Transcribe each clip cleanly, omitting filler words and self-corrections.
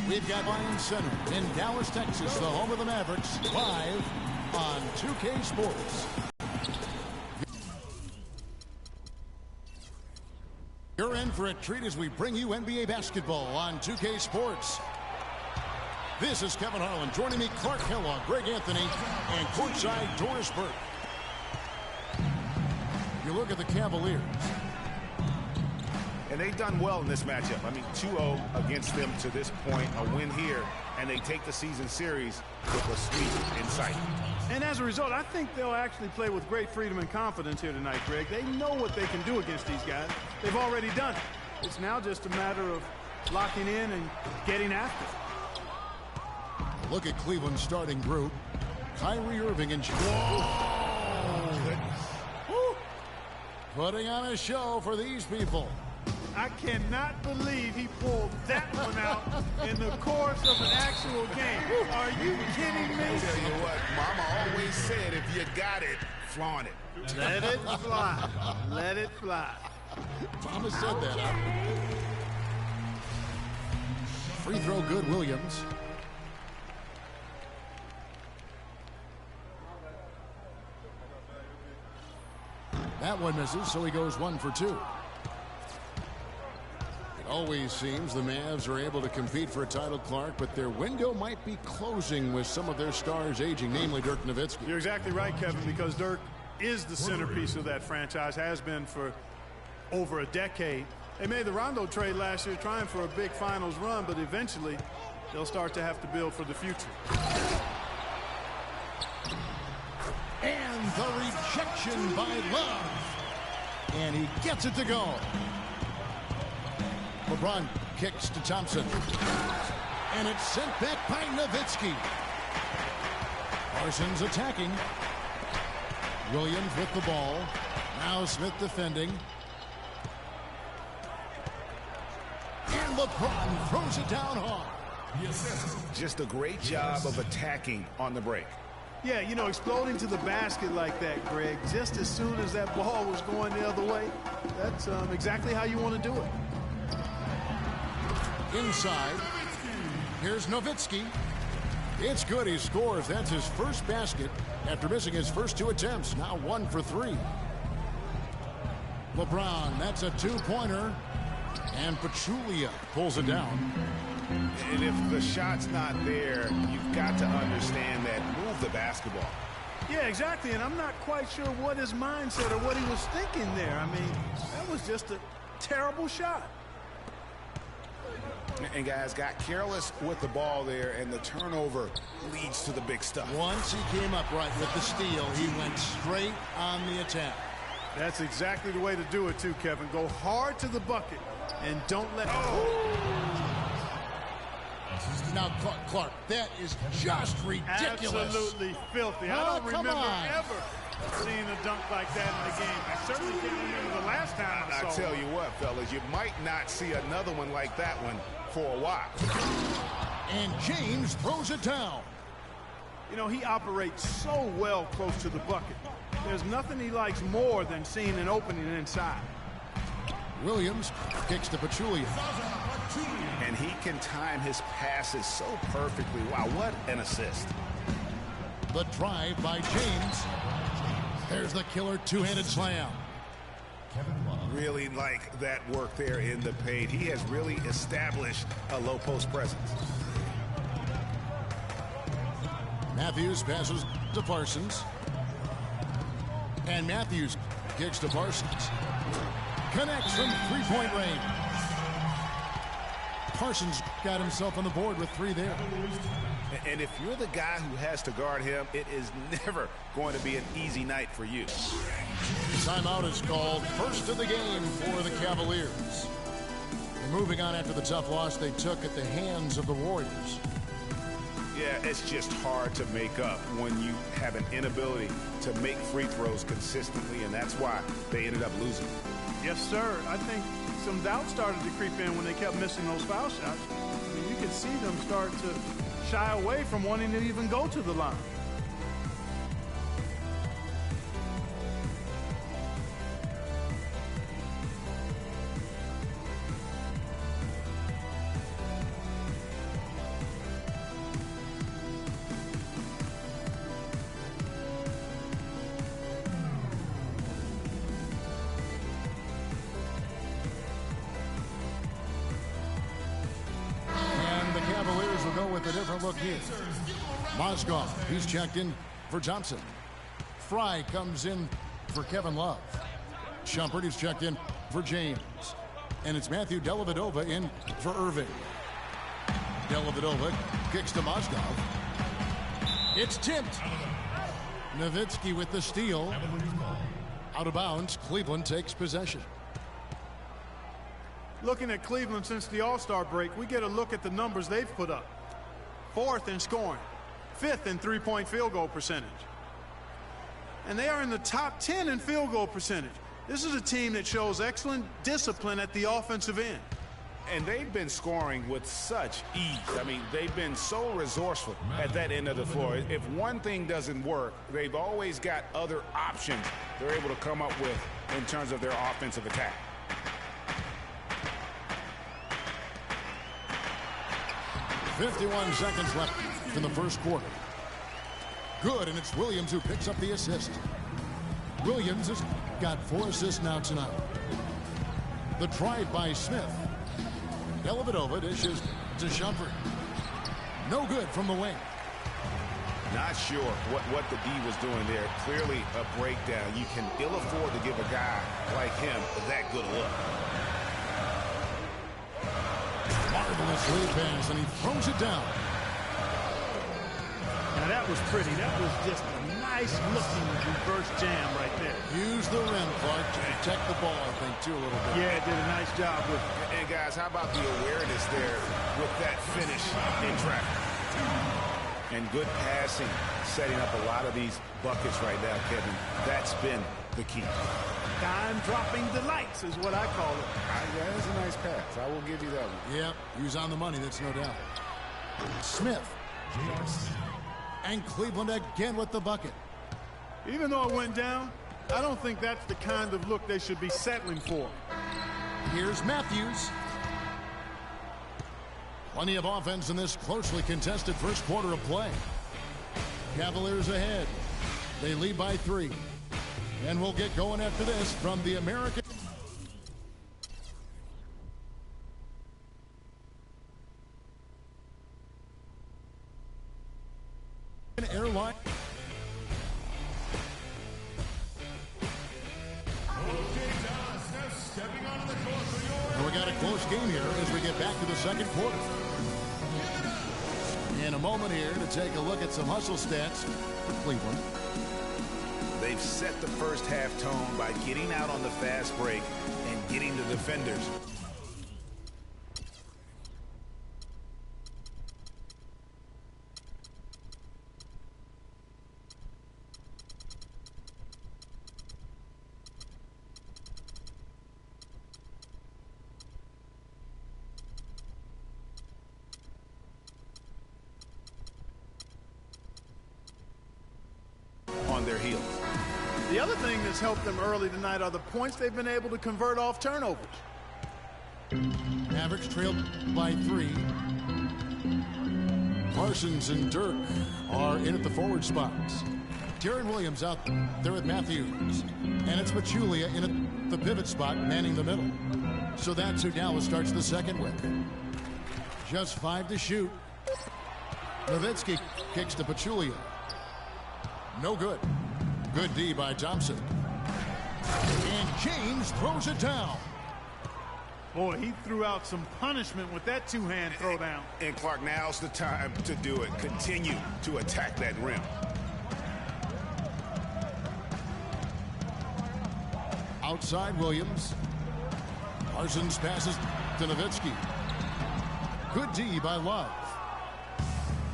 We've got Lions Center in Dallas, Texas, the home of the Mavericks, live on 2K Sports. You're in for a treat as we bring you NBA basketball on 2K Sports. This is Kevin Harlan. Joining me, Clark Kellogg, Greg Anthony, and courtside Doris Burke. You look at the Cavaliers. And they've done well in this matchup. I mean, 2-0 against them to this point, a win here, and they take the season series with a sweep in sight. And as a result, I think they'll actually play with great freedom and confidence here tonight, Greg. They know what they can do against these guys. They've already done it. It's now just a matter of locking in and getting after it. Look at Cleveland's starting group. Kyrie Irving and Oh, goodness. Woo. Putting on a show for these people. I cannot believe he pulled that one out in the course of an actual game. Are you kidding me? I tell you what, Mama always said, if you got it, flaunt it. Let it fly. Let it fly. Mama said that. Huh? Free throw good, Williams. That one misses, so he goes 1 for 2. It always seems the Mavs are able to compete for a title, Clark, but their window might be closing with some of their stars aging, namely Dirk Nowitzki. You're exactly right, Kevin, because Dirk is the centerpiece of that franchise, has been for over a decade. They made the Rondo trade last year trying for a big finals run, but eventually they'll start to have to build for the future. And the rejection by Love. And he gets it to go. LeBron kicks to Thompson. And it's sent back by Nowitzki. Parsons attacking. Williams with the ball. Now Smith defending. And LeBron throws it down hard. Just a great job of attacking on the break. Yeah, you know, exploding to the basket like that, Greg, just as soon as that ball was going the other way, that's exactly how you want to do it. Inside, here's Nowitzki. It's good, he scores. That's his first basket after missing his first 2 attempts. Now 1 for 3. LeBron, that's a 2-pointer. And Pachulia pulls it down. And if the shot's not there, you've got to understand that. Move the basketball. Yeah, exactly, and I'm not quite sure what his mindset or what he was thinking there. I mean, that was just a terrible shot. And guys got careless with the ball there, and the turnover leads to the big stuff. Once he came up right with the steal, he went straight on the attack. That's exactly the way to do it too, Kevin. Go hard to the bucket and don't let Now, Clark, that is just ridiculous. Absolutely filthy. I don't remember ever seeing a dunk like that in the game. I certainly can't remember the last time I saw I tell you what, fellas, you might not see another one like that one for a while. And James throws it down. You know, he operates so well close to the bucket. There's nothing he likes more than seeing an opening inside. Williams kicks to Pachulia. And he can time his passes so perfectly. Wow, what an assist. The drive by James. There's the killer two-handed slam. Really like that work there in the paint. He has really established a low post presence. Matthews passes to Parsons. And Matthews kicks to Parsons. Connects from three-point range. Parsons got himself on the board with 3 there. And if you're the guy who has to guard him, it is never going to be an easy night for you. Timeout is called. First of the game for the Cavaliers. And moving on after the tough loss they took at the hands of the Warriors. Yeah, it's just hard to make up when you have an inability to make free throws consistently, and that's why they ended up losing. Yes, sir. I think some doubt started to creep in when they kept missing those foul shots. I mean, you could see them start to shy away from wanting to even go to the line. Cavaliers will go with a different look here. Mozgov, he's checked in for Thompson. Fry comes in for Kevin Love. Shumpert is checked in for James. And it's Matthew Dellavedova in for Irving. Dellavedova kicks to Mozgov. It's tipped. Nowitzki with the steal. Out of bounds, Cleveland takes possession. Looking at Cleveland since the All-Star break, we get a look at the numbers they've put up. 4th in scoring, 5th in three-point field goal percentage. And they are in the top 10 in field goal percentage. This is a team that shows excellent discipline at the offensive end. And they've been scoring with such ease. I mean, they've been so resourceful at that end of the floor. If one thing doesn't work, they've always got other options they're able to come up with in terms of their offensive attack. .51 seconds left in the first quarter. Good, and it's Williams who picks up the assist. Williams has got 4 assists now tonight. The drive by Smith. Dellavedova dishes to Shumpert. No good from the wing. Not sure what the D was doing there. Clearly a breakdown. You can ill afford to give a guy like him that good a look. Marvelous lead pass, and he throws it down. Now that was pretty. That was just a nice-looking reverse jam right there. Use the rim, Clark, to protect the ball, I think, too, a little bit. Yeah, did a nice job with it. And, guys, how about the awareness there with that finish in traffic? And good passing, setting up a lot of these buckets right now, Kevin. That's been the key. Dime-dropping delights is what I call it. Yeah, that's a nice pass. I will give you that one. Yeah, he was on the money, that's no doubt. Smith. And Cleveland again with the bucket. Even though it went down, I don't think that's the kind of look they should be settling for. Here's Matthews. Plenty of offense in this closely contested first quarter of play. Cavaliers ahead. They lead by 3. And we'll get going after this from the American Airline. And we got a close game here as we get back to the second quarter. In a moment here to take a look at some hustle stats for Cleveland. They've set the first half tone by getting out on the fast break and getting the defenders. On their heels. The other thing that's helped them early tonight are the points they've been able to convert off turnovers. Mavericks trailed by 3. Parsons and Dirk are in at the forward spots. Darren Williams out there with Matthews. And it's Pachulia in at the pivot spot, manning the middle. So that's who Dallas starts the second with. Just 5 to shoot. Nowitzki kicks to Pachulia. No good. Good D by Thompson. And James throws it down. Boy, he threw out some punishment with that two-hand throwdown. And Clark, now's the time to do it. Continue to attack that rim. Outside Williams. Parsons passes to Nowitzki. Good D by Love.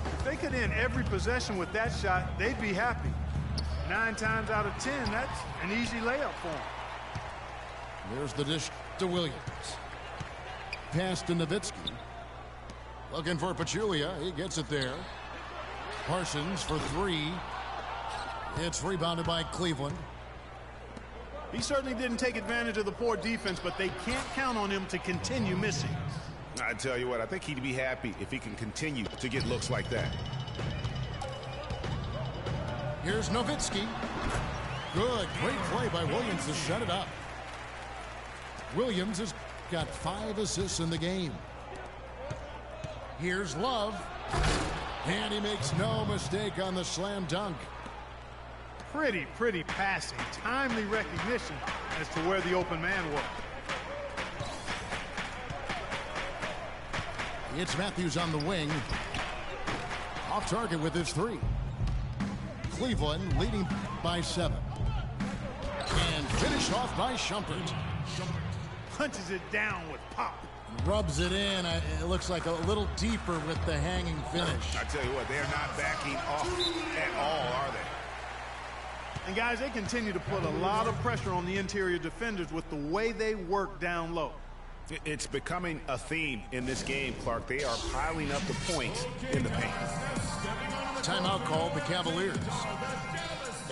If they could end every possession with that shot, they'd be happy. 9 times out of 10, that's an easy layup for them. There's the dish to Williams. Pass to Nowitzki. Looking for Pachulia. He gets it there. Parsons for 3. It's rebounded by Cleveland. He certainly didn't take advantage of the poor defense, but they can't count on him to continue missing. I tell you what, I think he'd be happy if he can continue to get looks like that. Here's Nowitzki. Good, great play by Williams to shut it up. Williams has got 5 assists in the game. Here's Love. And he makes no mistake on the slam dunk. Pretty passing. Timely recognition as to where the open man was. It's Matthews on the wing. Off target with his three. Cleveland leading by 7. And finished off by Shumpert. Punches it down with pop. Rubs it in. It looks like a little deeper with the hanging finish. I tell you what, they're not backing off at all, are they? And guys, they continue to put a lot of pressure on the interior defenders with the way they work down low. It's becoming a theme in this game, Clark. They are piling up the points in the paint. Timeout called the Cavaliers.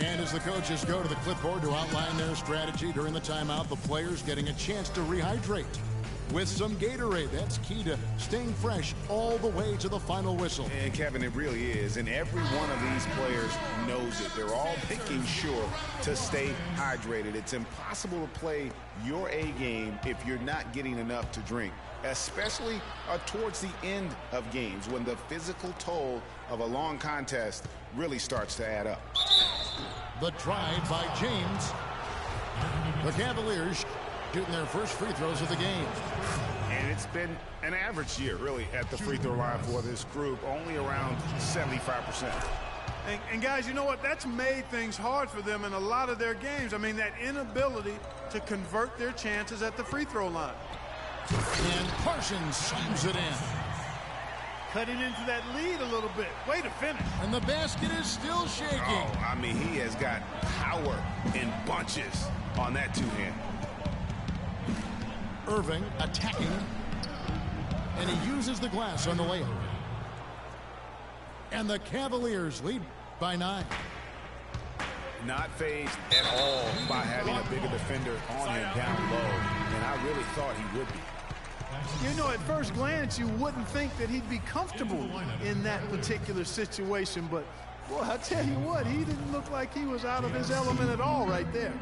And as the coaches go to the clipboard to outline their strategy during the timeout, the players getting a chance to rehydrate with some Gatorade. That's key to staying fresh all the way to the final whistle. And Kevin, it really is. And every one of these players knows it. They're all making sure to stay hydrated. It's impossible to play your A game if you're not getting enough to drink, especially towards the end of games when the physical toll of a long contest really starts to add up. The drive by James. The Cavaliers shooting their first free throws of the game. And it's been an average year, really, at the free throw line for this group, only around 75%. And guys, you know what? That's made things hard for them in a lot of their games. I mean, that inability to convert their chances at the free throw line. And Parsons slams it in. Cutting into that lead a little bit. Way to finish. And the basket is still shaking. Oh, I mean, he has got power in bunches on that two-hand. Irving attacking. And he uses the glass on the layup. And the Cavaliers lead by 9. Not phased at all by having a bigger defender on him down low. And I really thought he would be. You know, at first glance, you wouldn't think that he'd be comfortable in that particular situation. But, boy, I tell you what, he didn't look like he was out of his element at all right there.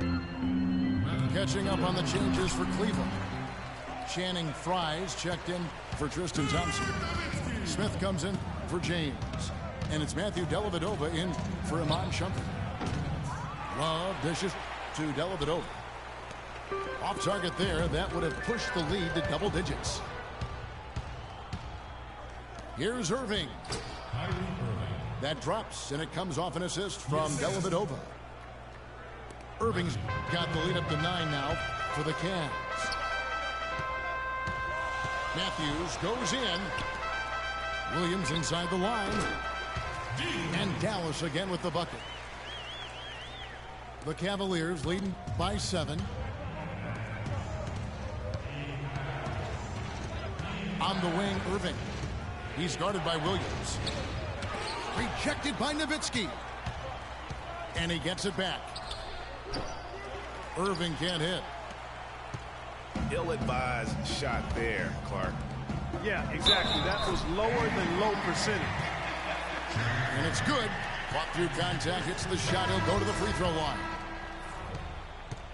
Catching up on the changes for Cleveland. Channing Fries checked in for Tristan Thompson. Smith comes in for James. And it's Matthew Dellavedova in for Iman Shumpert. Love dishes to Dellavedova. Off target there. That would have pushed the lead to double digits. Here's Irving. That drops, and it comes off an assist from Dellavedova. Irving's got the lead up to 9 now for the Cavs. Matthews goes in. Williams inside the line. And Dallas again with the bucket. The Cavaliers leading by 7. On the wing, Irving. He's guarded by Williams. Rejected by Nowitzki. And he gets it back. Irving can't hit. Ill-advised shot there, Clark. Yeah, exactly. That was lower than low percentage. And it's good. Caught through contact, hits the shot. He'll go to the free throw line.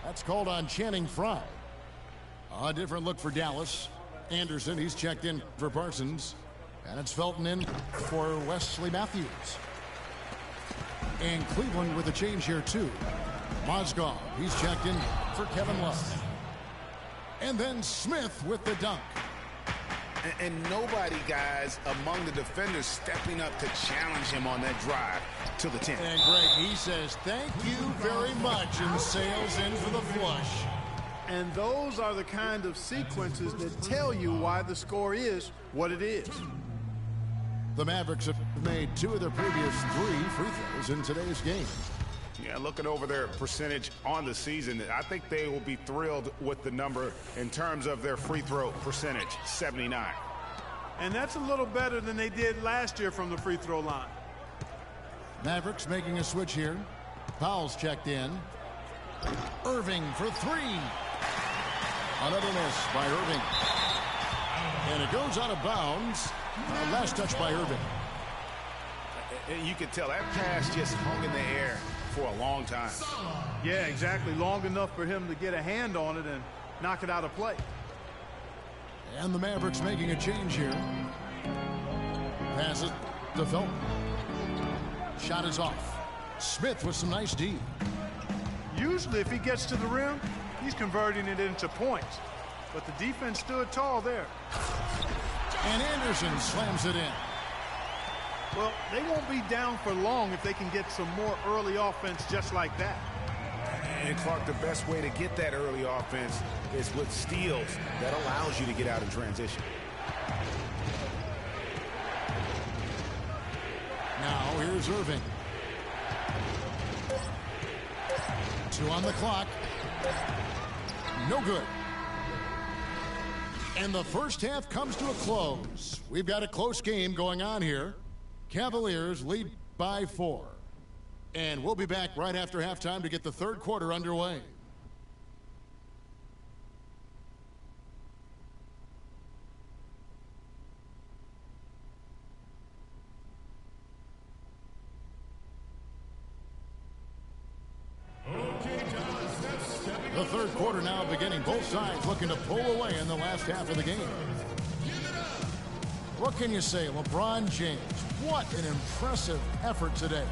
That's called on Channing Fry. A different look for Dallas. Anderson, he's checked in for Parsons. And it's Felton in for Wesley Matthews. And Cleveland with a change here, too. Mozgov, he's checked in for Kevin Love. And then Smith with the dunk. And nobody, guys, among the defenders stepping up to challenge him on that drive to the 10. And Greg, he says, thank you very much, and sails in for the flush. And those are the kind of sequences that tell you why the score is what it is. The Mavericks have made 2 of their previous 3 free throws in today's game. Yeah, looking over their percentage on the season, I think they will be thrilled with the number in terms of their free throw percentage, 79. And that's a little better than they did last year from the free throw line. Mavericks making a switch here. Powell's checked in. Irving for 3. Another miss by Irving. And it goes out of bounds. Last touch by Irving. You could tell that pass just hung in the air for a long time. Yeah, exactly. Long enough for him to get a hand on it and knock it out of play. And the Mavericks making a change here. Pass it to Felton. Shot is off. Smith with some nice D. Usually if he gets to the rim, he's converting it into points. But the defense stood tall there. And Anderson slams it in. Well, they won't be down for long if they can get some more early offense just like that. And Clark, the best way to get that early offense is with steals that allows you to get out in transition. Now here's Irving. 2 on the clock. No good. And the first half comes to a close. We've got a close game going on here. Cavaliers lead by 4. And we'll be back right after halftime to get the third quarter underway. The third quarter now beginning. Both sides looking to pull away in the last half of the game. What can you say, LeBron James? What an impressive effort today.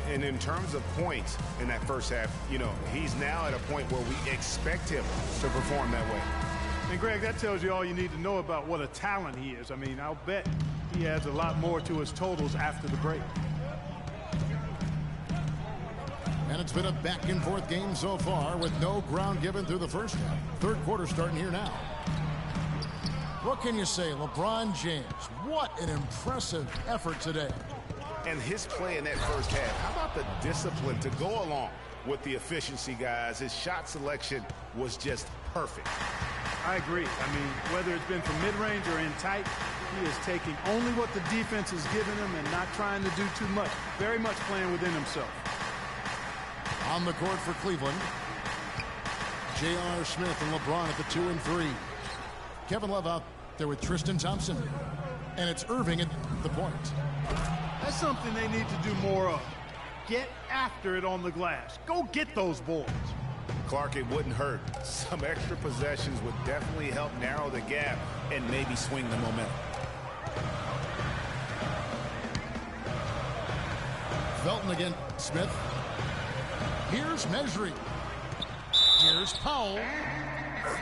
And in terms of points in that first half, you know, he's now at a point where we expect him to perform that way. And Greg, that tells you all you need to know about what a talent he is. I mean, I'll bet he adds a lot more to his totals after the break. And it's been a back-and-forth game so far with no ground given through the first half. Third quarter starting here now. What can you say, LeBron James? What an impressive effort today. And his play in that first half, how about the discipline to go along with the efficiency, guys? His shot selection was just perfect. I agree. I mean, whether it's been from mid-range or in tight, he is taking only what the defense has given him and not trying to do too much. Very much playing within himself. On the court for Cleveland, J.R. Smith and LeBron at the 2 and 3. Kevin Love out there with Tristan Thompson. And it's Irving at the point. That's something they need to do more of. Get after it on the glass. Go get those boards. Clark, it wouldn't hurt. Some extra possessions would definitely help narrow the gap and maybe swing the momentum. Felton again, Smith. Here's measuring. Here's Powell.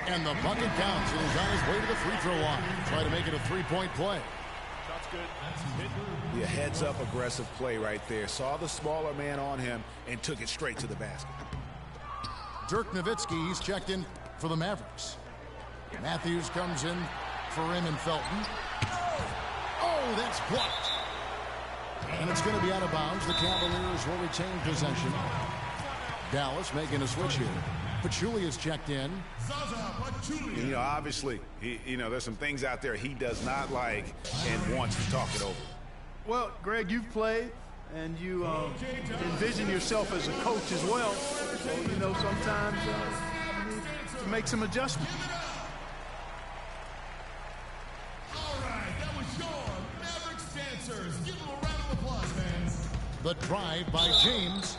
And the bucket counts. And he's on his way to the free throw line. Try to make it a three-point play. That's good. The heads-up aggressive play right there. Saw the smaller man on him and took it straight to the basket. Dirk Nowitzki, he's checked in for the Mavericks. Matthews comes in for him and Felton. Oh, that's blocked. And it's going to be out of bounds. The Cavaliers will retain possession. Dallas making a switch here. Pachulia's checked in. You know, obviously, there's some things out there he does not like and wants to talk it over. Well, Greg, you've played, and you envision yourself as a coach as well. So, sometimes you need to make some adjustments. All right, that was your Mavericks dancers. Give them a round of applause, fans. The drive by James.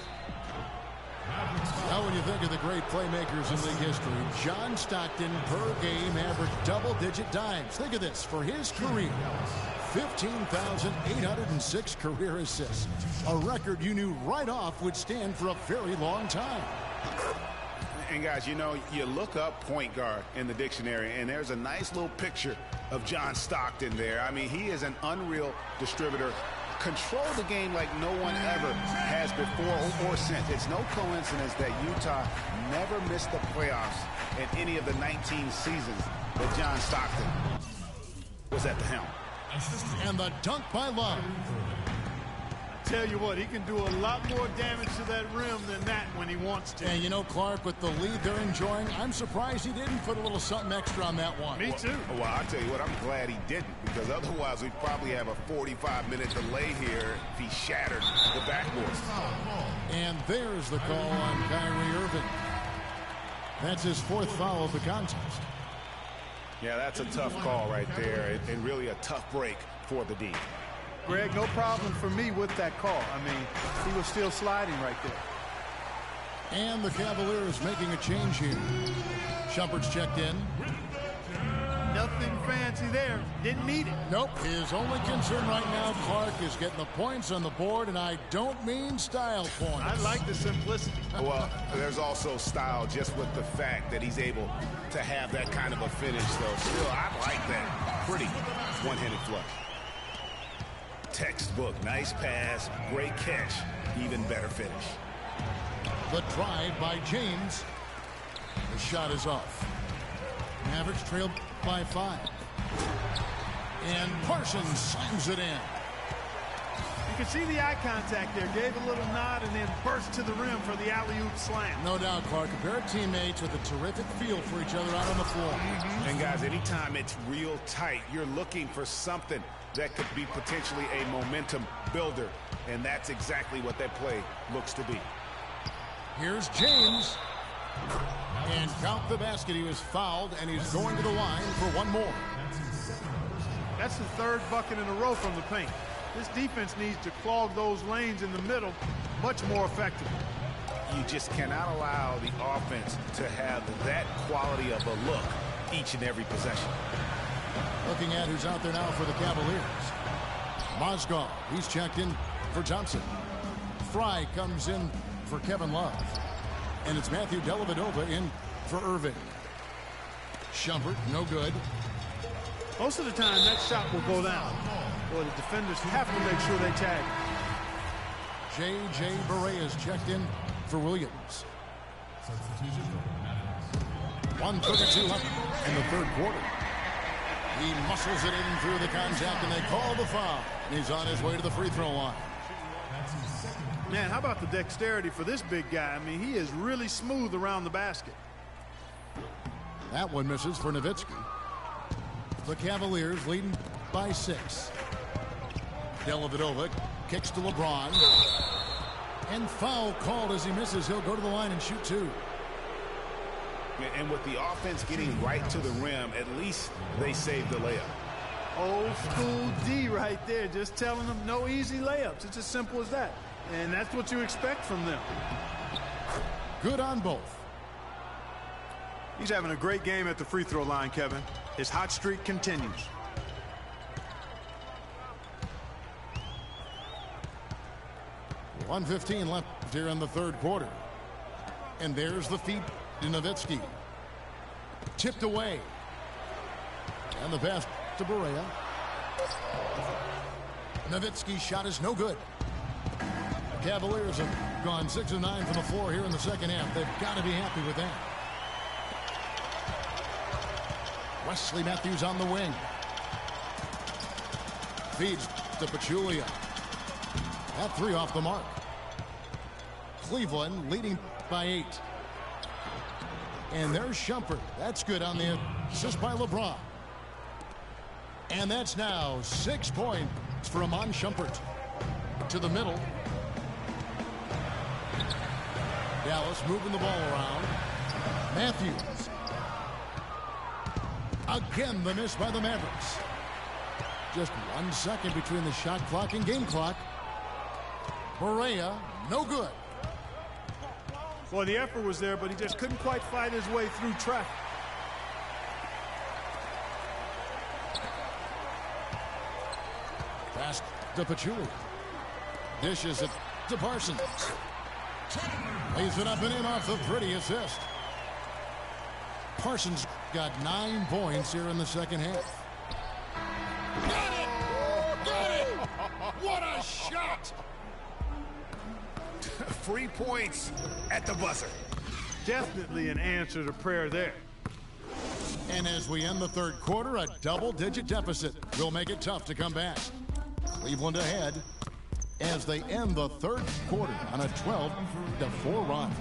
Now when you think of the great playmakers in league history, John Stockton per game averaged double-digit dimes. Think of this. For his career, 15,806 career assists. A record you knew right off would stand for a very long time. And guys, you look up point guard in the dictionary, and there's a nice little picture of John Stockton there. I mean, he is an unreal distributor. Control the game like no one ever has before or since. It's no coincidence that Utah never missed the playoffs in any of the 19 seasons that John Stockton was at the helm. And the dunk by Love. Tell you what, he can do a lot more damage to that rim than that when he wants to. And Clark, with the lead they're enjoying, I'm surprised he didn't put a little something extra on that one. Me too. Well, I'll tell you what, I'm glad he didn't, because otherwise we'd probably have a 45-minute delay here if he shattered the backboard. And there's the call on Kyrie Irving. That's his fourth foul of the contest. Yeah, that's a tough call right there, and really a tough break for the D. Greg, no problem for me with that call. I mean, he was still sliding right there. And the Cavaliers making a change here. Shumpert's checked in. Nothing fancy. fancy there. Didn't need it. Nope. His only concern right now, Clark, is getting the points on the board, and I don't mean style points. I like the simplicity. Well, there's also style just with the fact that he's able to have that kind of a finish, though. Still, I like that. Pretty one-handed flush. Textbook. Nice pass. Great catch. Even better finish. The drive by James. The shot is off. Mavericks trailed by 5. And Parsons slams it in. You can see the eye contact there. Gave a little nod and then burst to the rim for the alley-oop slam. No doubt, Clark. A pair of teammates with a terrific feel for each other out on the floor. And, guys, anytime it's real tight, you're looking for something that could be potentially a momentum builder. And that's exactly what that play looks to be. Here's James. And count the basket. He was fouled, and he's going to the line for one more. That's the third bucket in a row from the paint. This defense needs to clog those lanes in the middle much more effectively. You just cannot allow the offense to have that quality of a look each and every possession. Looking at who's out there now for the Cavaliers. Mozgov, he's checked in for Thompson. Fry comes in for Kevin Love. And it's Matthew Dellavedova in for Irving. Shumpert, no good. Most of the time, that shot will go down. Boy, the defenders have to make sure they tag. J.J. Barea is checked in for Williams. 1:32 left in the third quarter. He muscles it in through the contact, and they call the foul. And he's on his way to the free throw line. Man, how about the dexterity for this big guy? I mean, he is really smooth around the basket. That one misses for Nowitzki. The Cavaliers leading by 6. Dellavedova kicks to LeBron. And foul called as he misses. He'll go to the line and shoot 2. And with the offense getting right to the rim, at least they saved the layup. Old school D right there, just telling them no easy layups. It's as simple as that. And that's what you expect from them. Good on both. He's having a great game at the free throw line, Kevin. His hot streak continues. .115 left here in the third quarter. And there's the feed to Nowitzki. Tipped away. And the pass to Barea. Nowitzki's shot is no good. The Cavaliers have gone 6 of 9 from the floor here in the second half. They've got to be happy with that. Wesley Matthews on the wing. Feeds to Pachulia. That 3 off the mark. Cleveland leading by 8. And there's Shumpert. That's good on the assist by LeBron. And that's now 6 points for Amon Shumpert. To the middle. Dallas moving the ball around. Matthews. Again, the miss by the Mavericks. Just 1 second between the shot clock and game clock. Barea, no good. Well, the effort was there, but he just couldn't quite fight his way through traffic. Pass to Pachulia. Dishes it to Parsons. Lays it up and in off the pretty assist. Parsons got 9 points here in the second half. Got it! Got it! What a shot! 3 points at the buzzer. Definitely an answer to prayer there. And as we end the third quarter, a double-digit deficit will make it tough to come back. Cleveland ahead as they end the third quarter on a 12-4 run.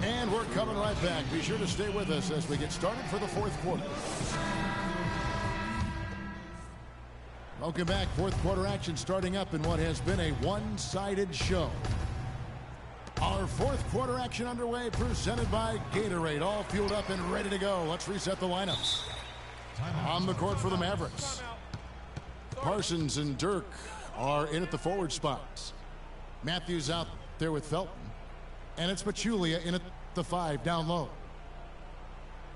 And we're coming right back. Be sure to stay with us as we get started for the fourth quarter. Welcome back. Fourth quarter action starting up in what has been a one-sided show. Our fourth quarter action underway, presented by Gatorade. All fueled up and ready to go. Let's reset the lineups. On the court for the Mavericks, Parsons and Dirk are in at the forward spots. Matthews out there with Felton. And it's Pachulia in at the 5 down low.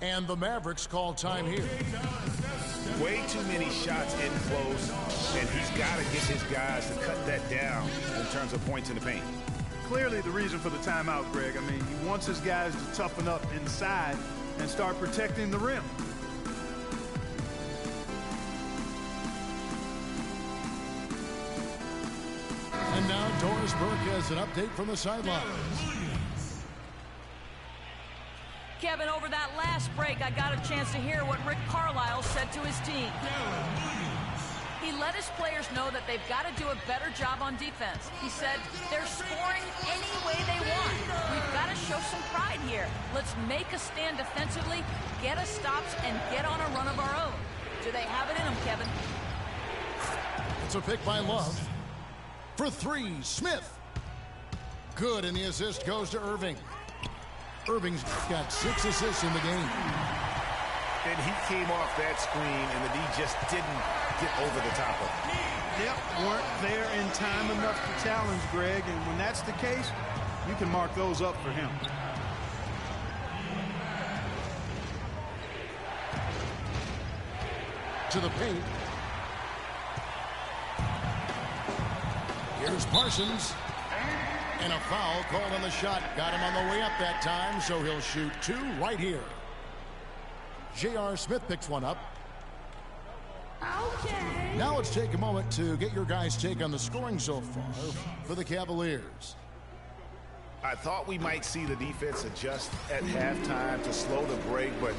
And the Mavericks call time here. Way too many shots in close, and he's got to get his guys to cut that down in terms of points in the paint. Clearly the reason for the timeout, Greg. I mean, he wants his guys to toughen up inside and start protecting the rim. And now Doris Burke has an update from the sidelines. Kevin, over that last break, I got a chance to hear what Rick Carlisle said to his team. He let his players know that they've got to do a better job on defense. He said, they're scoring any way they want. We've got to show some pride here. Let's make a stand defensively, get us stops, and get on a run of our own. Do they have it in them, Kevin? It's a pick by Love. For three, Smith. Good, and the assist goes to Irving. Irving's got 6 assists in the game. And he came off that screen, and the D just didn't get over the top of it. Yep, weren't there in time enough to challenge Greg, and when that's the case, you can mark those up for him. To the paint. Here's Parsons. And a foul called on the shot. Got him on the way up that time, so he'll shoot 2 right here. J.R. Smith picks one up. Okay. Now let's take a moment to get your guys' take on the scoring so far for the Cavaliers. I thought we might see the defense adjust at halftime to slow the break, but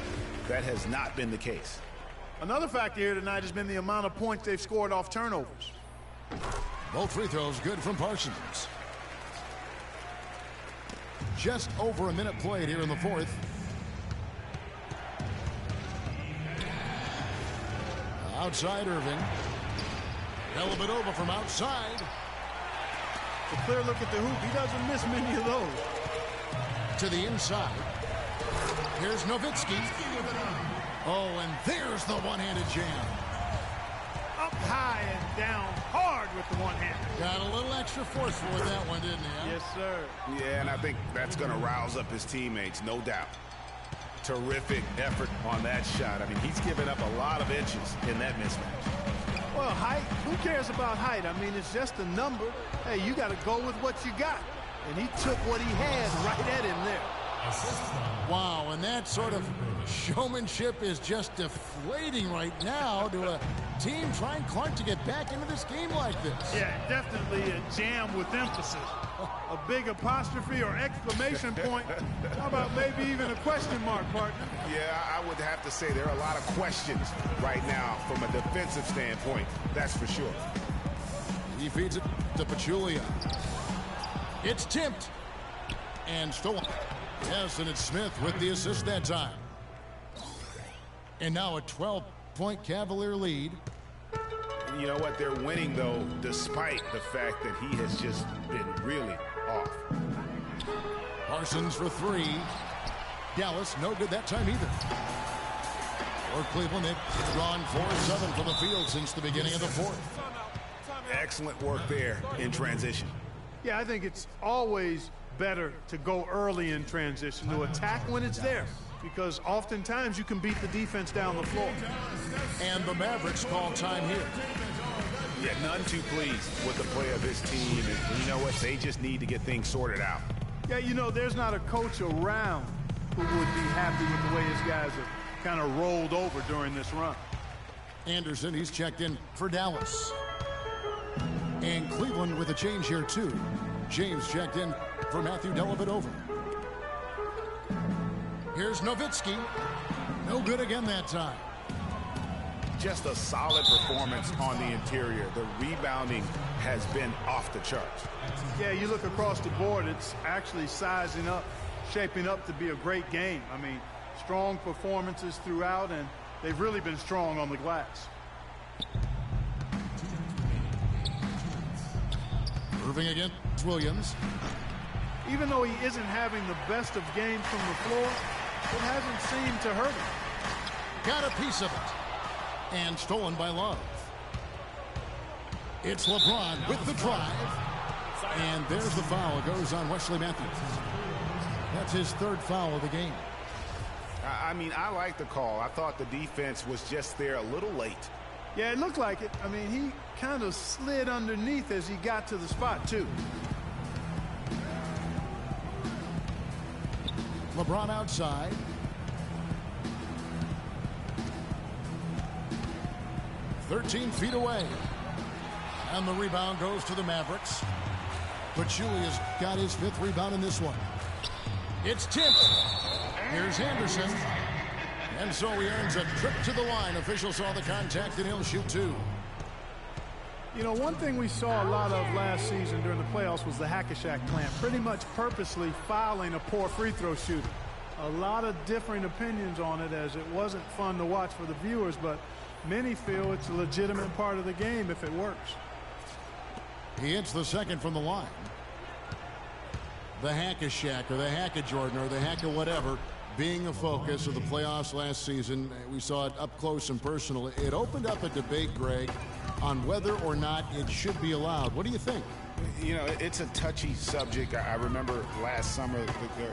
that has not been the case. Another factor here tonight has been the amount of points they've scored off turnovers. Both free throws good from Parsons. Just over a minute played here in the fourth. Outside Irving. Dellavedova from outside. A clear look at the hoop. He doesn't miss many of those. To the inside. Here's Nowitzki. Oh, and there's the one-handed jam. Up high and down hard with the one hand. Got a little extra forceful with that one, didn't he? Huh? Yes, sir. Yeah, and I think that's going to rouse up his teammates, no doubt. Terrific effort on that shot. I mean, he's given up a lot of inches in that mismatch. Well, height, who cares about height? I mean, it's just a number. Hey, you got to go with what you got. And he took what he had right at him there. Wow, and that sort of showmanship is just deflating right now to a team trying Clark to get back into this game like this. Yeah, definitely a jam with emphasis. A big apostrophe or exclamation point. How about maybe even a question mark, partner? Yeah, I would have to say there are a lot of questions right now from a defensive standpoint. That's for sure. He feeds it to Pachulia. It's tipped. And stolen. Yes, and it's Smith with the assist that time. And now a 12-point Cavalier lead. You know what? They're winning, though, despite the fact that he has just been really off. Parsons for 3. Dallas, no good that time either. For Cleveland, they've drawn 4-7 from the field since the beginning of the fourth. Excellent work there in transition. Yeah, I think it's always better to go early in transition, to attack when it's there, because oftentimes you can beat the defense down the floor. And the Mavericks call time here. Yeah, none too pleased with the play of his team. And you know what? They just need to get things sorted out. Yeah, you know, there's not a coach around who would be happy with the way his guys have kind of rolled over during this run. Anderson, he's checked in for Dallas. And Cleveland with a change here, too. James checked in for Matthew Dellavedova. Here's Nowitzki. No good again that time. Just a solid performance on the interior. The rebounding has been off the charts. Yeah, you look across the board, it's actually sizing up, shaping up to be a great game. I mean, strong performances throughout, and they've really been strong on the glass. Irving against Williams. Even though he isn't having the best of games from the floor, it hasn't seemed to hurt him. Got a piece of it. And stolen by Love. It's LeBron with the drive. And there's the foul. It goes on Wesley Matthews. That's his 3rd foul of the game. I mean, I like the call. I thought the defense was just there a little late. Yeah, it looked like it. I mean, he kind of slid underneath as he got to the spot, too. LeBron outside. "13 feet away. And the rebound goes to the Mavericks. Pachulia's got his 5th rebound in this one. It's tipped. Here's Anderson. And so he earns a trip to the line. Officials saw the contact, and he'll shoot 2. You know, one thing we saw a lot of last season during the playoffs was the hack-a-shack plan, pretty much purposely fouling a poor free throw shooter. A lot of differing opinions on it, as it wasn't fun to watch for the viewers, but many feel it's a legitimate part of the game if it works. He hits the second from the line. The hack-a-shack or the hack-a-Jordan or the hack-a-whatever being a focus of the playoffs last season. We saw it up close and personal. It opened up a debate, Greg, on whether or not it should be allowed. What do you think? You know, it's a touchy subject. I remember last summer,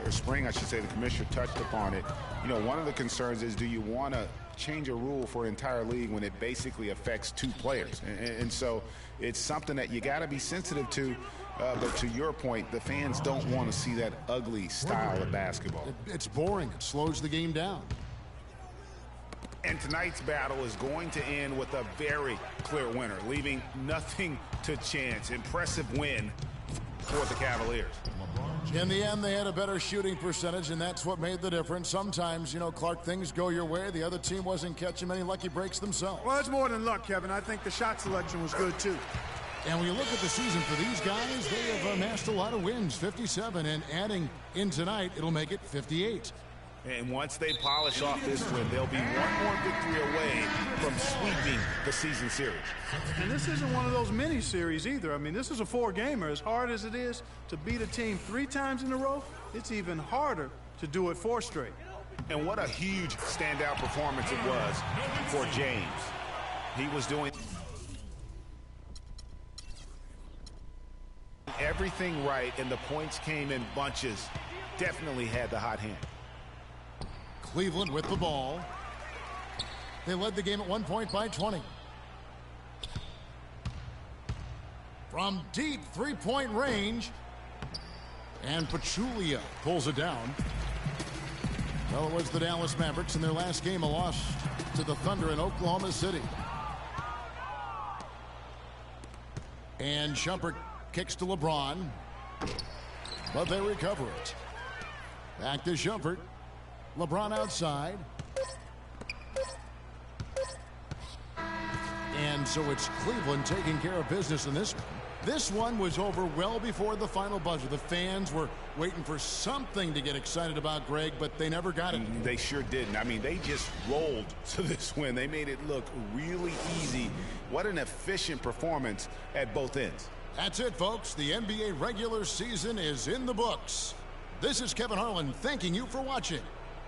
or spring, I should say, the commissioner touched upon it. You know, one of the concerns is, do you want to change a rule for an entire league when it basically affects 2 players? And so it's something that you got to be sensitive to. But to your point, the fans don't want to see that ugly style of basketball. It's boring. It slows the game down. And tonight's battle is going to end with a very clear winner, leaving nothing to chance. Impressive win for the Cavaliers. In the end, they had a better shooting percentage, and that's what made the difference. Sometimes, you know, Clark, things go your way. The other team wasn't catching many lucky breaks themselves. Well, it's more than luck, Kevin. I think the shot selection was good, too. And when you look at the season for these guys, they have amassed a lot of wins, 57, and adding in tonight, it'll make it 58. And once they polish off this win, they'll be one more victory away from sweeping the season series. And this isn't one of those mini-series either. I mean, this is a 4-gamer. As hard as it is to beat a team 3 times in a row, it's even harder to do it 4 straight. And what a huge standout performance it was for James. He was doing everything right, and the points came in bunches. Definitely had the hot hand. Cleveland with the ball. They led the game at one point by 20. From deep 3-point range. And Pachulia pulls it down. Well, it was the Dallas Mavericks in their last game, a loss to the Thunder in Oklahoma City. And Shumpert kicks to LeBron. But they recover it. Back to Shumpert. LeBron outside. And so it's Cleveland taking care of business in this one. This one was over well before the final buzzer. The fans were waiting for something to get excited about, Greg, but they never got it. They sure didn't. I mean, they just rolled to this win. They made it look really easy. What an efficient performance at both ends. That's it, folks. The NBA regular season is in the books. This is Kevin Harlan thanking you for watching.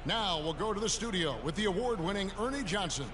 Now we'll go to the studio with the award-winning Ernie Johnson.